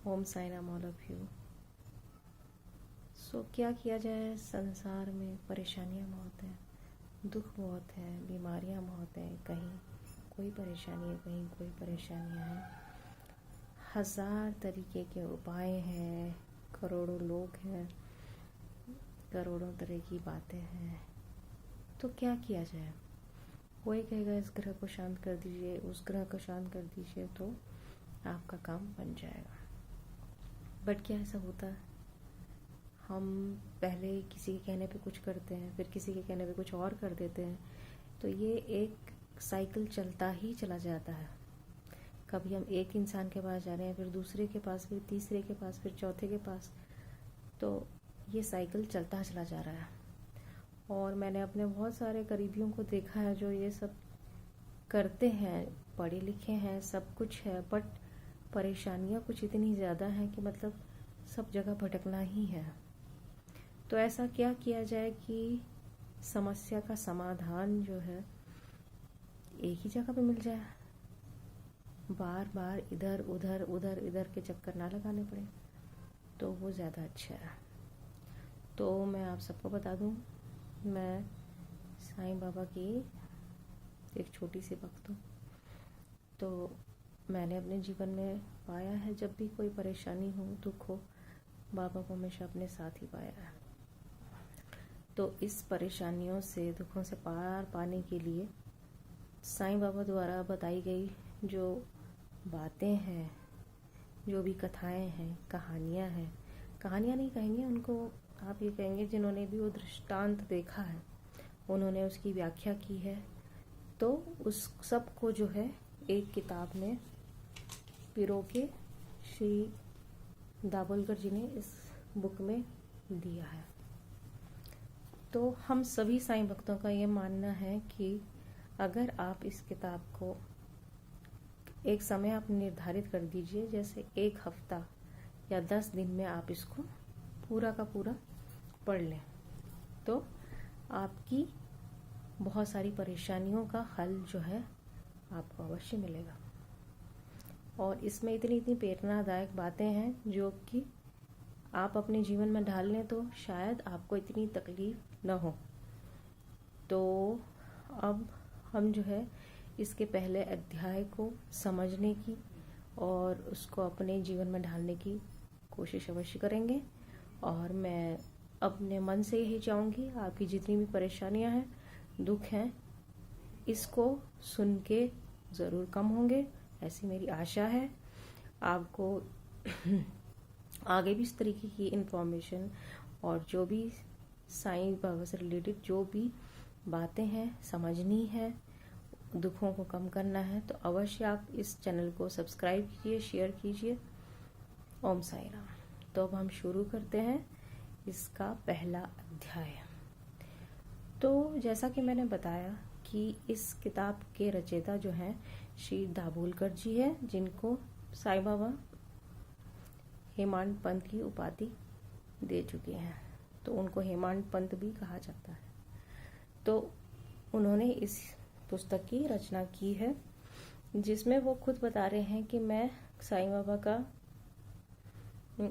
Om Sai Ram all of you. So क्या किया जाए, संसार में परेशानियाँ बहुत हैं, दुख बहुत है, बीमारियाँ बहुत हैं। कहीं कोई परेशानी है, कहीं कोई परेशानियाँ हैं। हज़ार तरीके के उपाय हैं, करोड़ों लोग हैं, करोड़ों तरह की बातें हैं। तो क्या किया जाए? कोई कहेगा इस ग्रह को शांत कर दीजिए, उस ग्रह को शांत कर दीजिए तो आपका काम बन जाएगा। बट क्या ऐसा होता है? हम पहले किसी के कहने पे कुछ करते हैं, फिर किसी के कहने पे कुछ और कर देते हैं। तो ये एक साइकिल चलता ही चला जाता है। कभी हम एक इंसान के पास जा रहे हैं, फिर दूसरे के पास, फिर तीसरे के पास, फिर चौथे के पास। तो ये साइकिल चलता चला जा रहा है। और मैंने अपने बहुत सारे करीबियों को देखा है जो ये सब करते हैं, पढ़े लिखे हैं, सब कुछ है, बट परेशानियाँ कुछ इतनी ज़्यादा हैं कि मतलब सब जगह भटकना ही है। तो ऐसा क्या किया जाए कि समस्या का समाधान जो है एक ही जगह पे मिल जाए, बार बार इधर उधर उधर इधर के चक्कर ना लगाने पड़े, तो वो ज़्यादा अच्छा है। तो मैं आप सबको बता दूं, मैं साईं बाबा की एक छोटी सी भक्त हूँ। तो मैंने अपने जीवन में पाया है, जब भी कोई परेशानी हो, दुख हो, बाबा को हमेशा अपने साथ ही पाया है। तो इस परेशानियों से, दुखों से पार पाने के लिए साईं बाबा द्वारा बताई गई जो बातें हैं, जो भी कथाएं हैं, कहानियां हैं, कहानियां नहीं कहेंगे उनको, आप ये कहेंगे जिन्होंने भी वो दृष्टांत देखा है, उन्होंने उसकी व्याख्या की है। तो उस सब को जो है एक किताब में पिरो के श्री दाभोलकर जी ने इस बुक में दिया है। तो हम सभी साईं भक्तों का ये मानना है कि अगर आप इस किताब को एक समय आप निर्धारित कर दीजिए, जैसे एक हफ्ता या 10 दिन में आप इसको पूरा का पूरा पढ़ लें, तो आपकी बहुत सारी परेशानियों का हल जो है आपको अवश्य मिलेगा। और इसमें इतनी इतनी प्रेरणादायक बातें हैं जो कि आप अपने जीवन में ढाल लें तो शायद आपको इतनी तकलीफ न हो। तो अब हम जो है इसके पहले अध्याय को समझने की और उसको अपने जीवन में ढालने की कोशिश अवश्य करेंगे। और मैं अपने मन से यही चाहूँगी, आपकी जितनी भी परेशानियां हैं, दुख हैं, इसको सुन के ज़रूर कम होंगे, ऐसी मेरी आशा है। आपको आगे भी इस तरीके की इन्फॉर्मेशन और जो भी साईं बाबा से रिलेटेड जो भी बातें हैं समझनी है, दुखों को कम करना है, तो अवश्य आप इस चैनल को सब्सक्राइब कीजिए, शेयर कीजिए। ओम साई राम। तो अब हम शुरू करते हैं इसका पहला अध्याय। तो जैसा कि मैंने बताया कि इस किताब के रचयिता जो हैं श्री दाभोलकर जी हैं, जिनको साईं बाबा हेमांत पंत की उपाधि दे चुके हैं। तो उनको हेमांत पंत भी कहा जाता है। तो उन्होंने इस पुस्तक की रचना की है, जिसमें वो खुद बता रहे हैं कि मैं साईं बाबा का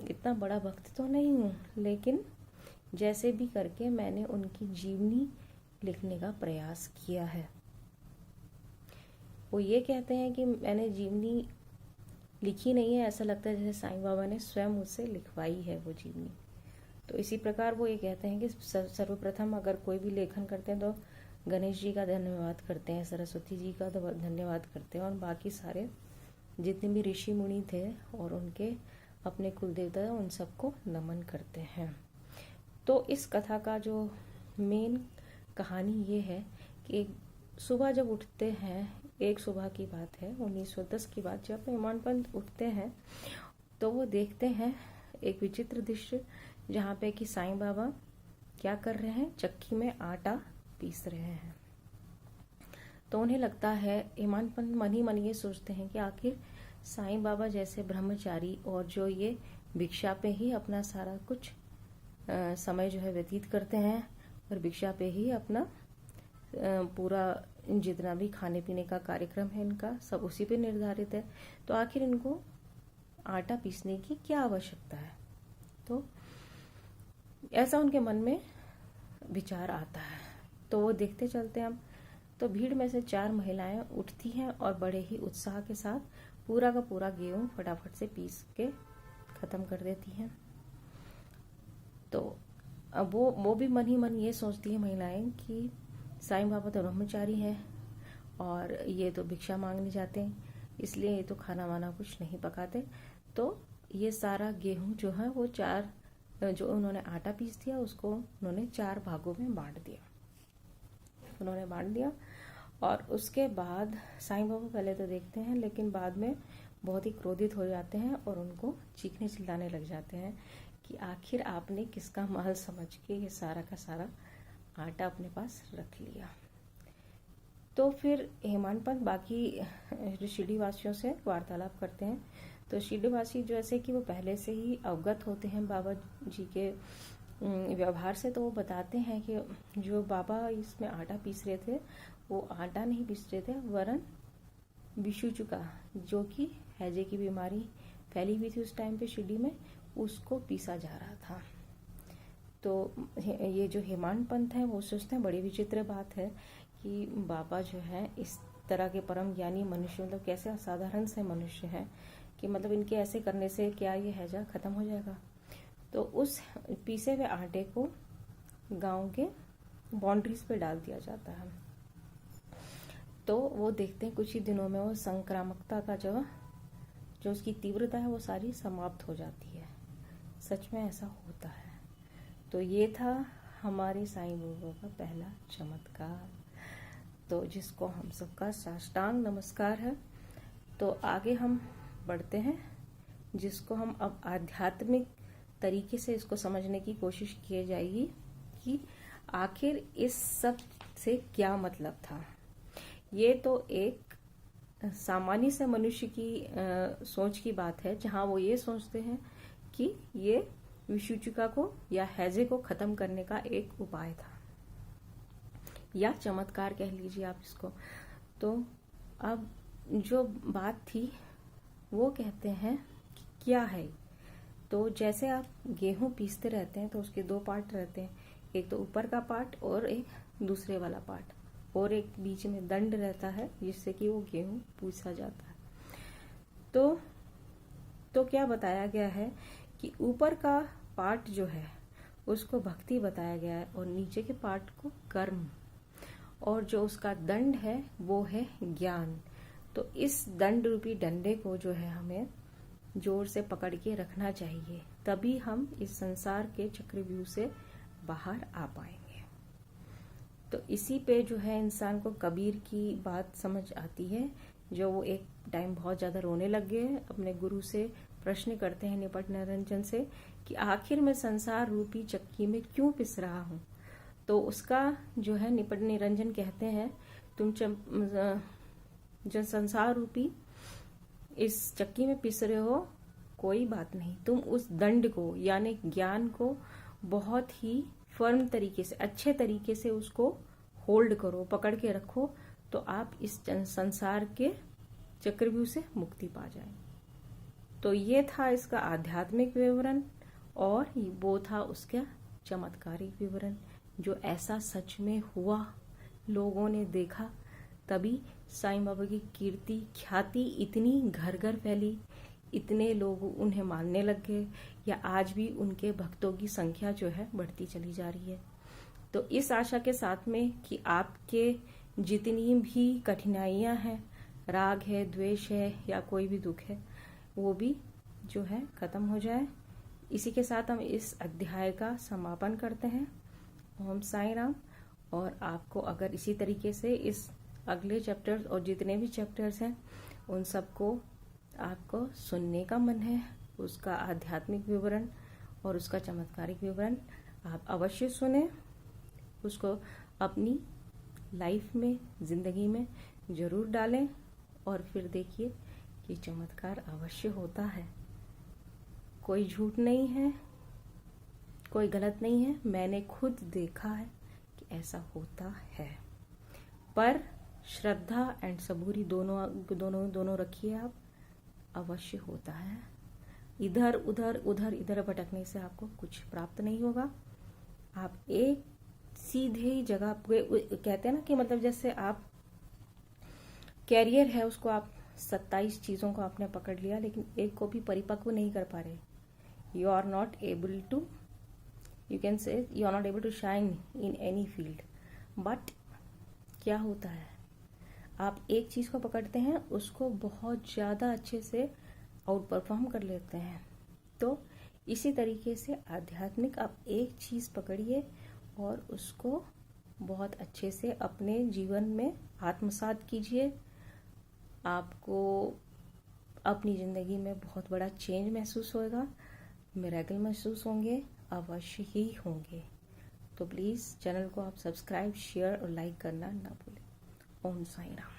इतना बड़ा भक्त तो नहीं हूँ, लेकिन जैसे भी करके मैंने उनकी जीवनी लिखने का प्रयास किया है। वो ये कहते हैं कि मैंने जीवनी लिखी नहीं है, ऐसा लगता है जैसे साईं बाबा ने स्वयं मुझसे लिखवाई है वो जीवनी। तो इसी प्रकार वो ये कहते हैं कि सर्वप्रथम अगर कोई भी लेखन करते हैं तो गणेश जी का धन्यवाद करते हैं, सरस्वती जी का धन्यवाद करते हैं, और बाकी सारे जितने भी ऋषि मुनि थे और उनके अपने कुल देवता उन सबको नमन करते हैं। तो इस कथा का जो मेन कहानी ये है कि सुबह जब उठते हैं, एक सुबह की बात है 1910 की बात, जब हेमांत पंत उठते हैं तो वो देखते हैं एक विचित्र दृश्य, जहाँ पे कि साईं बाबा क्या कर रहे हैं, चक्की में आटा पीस रहे हैं। तो उन्हें लगता है, हेमांत पंत मन ही मन ये सोचते हैं कि आखिर साईं बाबा जैसे ब्रह्मचारी और जो ये भिक्षा पे ही अपना सारा कुछ समय जो है व्यतीत करते हैं और भिक्षा पे ही अपना पूरा जितना भी खाने पीने का कार्यक्रम है इनका सब उसी पे निर्धारित है, तो आखिर इनको आटा पीसने की क्या आवश्यकता है। तो ऐसा उनके मन में विचार आता है। तो वो देखते चलते हैं हम, तो भीड़ में से 4 महिलाएं उठती हैं और बड़े ही उत्साह के साथ पूरा का पूरा गेहूं फटाफट से पीस के ख़त्म कर देती हैं। तो अब वो भी मन ही मन ये सोचती है महिलाएं कि साईं बाबा तो ब्रह्मचारी हैं और ये तो भिक्षा मांगने जाते हैं, इसलिए ये तो खाना वाना कुछ नहीं पकाते। तो ये सारा गेहूं जो है वो 4 जो उन्होंने आटा पीस दिया उसको उन्होंने 4 भागों में बांट दिया। और उसके बाद साईं बाबा पहले तो देखते हैं, लेकिन बाद में बहुत ही क्रोधित हो जाते हैं और उनको चीखने चिल्लाने लग जाते हैं कि आखिर आपने किसका माल समझ के ये सारा का सारा आटा अपने पास रख लिया। तो फिर हेमांत पंत बाकी शिरडीवासियों से वार्तालाप करते हैं। तो शिरडीवासी जैसे कि वो पहले से ही अवगत होते हैं बाबा जी के व्यवहार से, तो वो बताते हैं कि जो बाबा इसमें आटा पीस रहे थे वो आटा नहीं पीस रहे थे, वरन विशुचुका, जो कि हैजे की बीमारी फैली हुई थी उस टाइम पे शिरडी में, उसको पीसा जा रहा था। तो ये जो हेमांत पंत है वो सोचते हैं बड़ी विचित्र बात है कि बाबा जो है इस तरह के परम ज्ञानी मनुष्य, मतलब कैसे असाधारण से मनुष्य हैं कि मतलब इनके ऐसे करने से क्या ये हैजा खत्म हो जाएगा। तो उस पीसे हुए आटे को गांव के बाउंड्रीज पे डाल दिया जाता है। तो वो देखते हैं कुछ ही दिनों में वो संक्रामकता का जो उसकी तीव्रता है वो सारी समाप्त हो जाती है। सच में ऐसा होता है। तो ये था हमारे साईं बाबा का पहला चमत्कार, तो जिसको हम सबका साष्टांग नमस्कार है। तो आगे हम बढ़ते हैं, जिसको हम अब आध्यात्मिक तरीके से इसको समझने की कोशिश की जाएगी कि आखिर इस सब से क्या मतलब था। ये तो एक सामान्य से मनुष्य की सोच की बात है, जहां वो ये सोचते हैं कि ये विशुचिका को या हैजे को खत्म करने का एक उपाय था, या चमत्कार कह लीजिए आप इसको। तो अब जो बात थी वो कहते हैं कि क्या है। तो जैसे आप गेहूं पीसते रहते हैं तो उसके 2 पार्ट रहते हैं, एक तो ऊपर का पार्ट और एक दूसरे वाला पार्ट, और एक बीच में दंड रहता है जिससे कि वो गेहूं पीसा जाता है। तो क्या बताया गया है कि ऊपर का पार्ट जो है उसको भक्ति बताया गया है और नीचे के पार्ट को कर्म, और जो उसका दंड है वो है ज्ञान। तो इस दंड रूपी डंडे को जो है हमें जोर से पकड़ के रखना चाहिए, तभी हम इस संसार के चक्रव्यूह से बाहर आ पाएंगे। तो इसी पे जो है इंसान को कबीर की बात समझ आती है, जो वो एक टाइम बहुत ज्यादा रोने लग गए, अपने गुरु से प्रश्न करते हैं निपट निरंजन से कि आखिर मैं संसार रूपी चक्की में क्यों पिस रहा हूँ। तो उसका जो है निपट निरंजन कहते हैं, तुम जो संसार रूपी इस चक्की में पिस रहे हो कोई बात नहीं, तुम उस दंड को यानी ज्ञान को बहुत ही फर्म तरीके से, अच्छे तरीके से उसको होल्ड करो, पकड़ के रखो, तो आप इस संसार के चक्रव्यूह से मुक्ति पा जाए। तो ये था इसका आध्यात्मिक विवरण, और वो था उसका चमत्कारिक विवरण, जो ऐसा सच में हुआ, लोगों ने देखा, तभी साईं बाबा की कीर्ति ख्याति इतनी घर घर फैली, इतने लोग उन्हें मानने लग गए, या आज भी उनके भक्तों की संख्या जो है बढ़ती चली जा रही है। तो इस आशा के साथ में कि आपके जितनी भी कठिनाइयां हैं, राग है, द्वेष है, या कोई भी दुख है, वो भी जो है खत्म हो जाए। इसी के साथ हम इस अध्याय का समापन करते हैं। ओम साईं राम। और आपको अगर इसी तरीके से इस अगले चैप्टर्स और जितने भी चैप्टर्स हैं उन सबको आपको सुनने का मन है, उसका आध्यात्मिक विवरण और उसका चमत्कारिक विवरण, आप अवश्य सुने, उसको अपनी लाइफ में, जिंदगी में जरूर डालें, और फिर देखिए कि चमत्कार अवश्य होता है। कोई झूठ नहीं है, कोई गलत नहीं है, मैंने खुद देखा है कि ऐसा होता है। पर श्रद्धा एंड सबूरी दोनों रखिए आप, अवश्य होता है। इधर उधर भटकने से आपको कुछ प्राप्त नहीं होगा। आप एक सीधे ही जगह पे, कहते हैं ना कि मतलब जैसे आप कैरियर है उसको आप 27 चीज़ों को आपने पकड़ लिया लेकिन एक को भी परिपक्व नहीं कर पा रहे, you are not able to, you can say you are not able to shine in any field. But क्या होता है, आप एक चीज़ को पकड़ते हैं, उसको बहुत ज़्यादा अच्छे से आउट परफॉर्म कर लेते हैं। तो इसी तरीके से आध्यात्मिक आप एक चीज़ पकड़िए और उसको बहुत अच्छे से अपने जीवन में आत्मसात कीजिए। आपको अपनी ज़िंदगी में बहुत बड़ा चेंज महसूस होगा, मिरेकल महसूस होंगे, अवश्य ही होंगे। तो प्लीज़ चैनल को आप सब्सक्राइब, शेयर और लाइक करना ना भूलें। ओम साईं राम।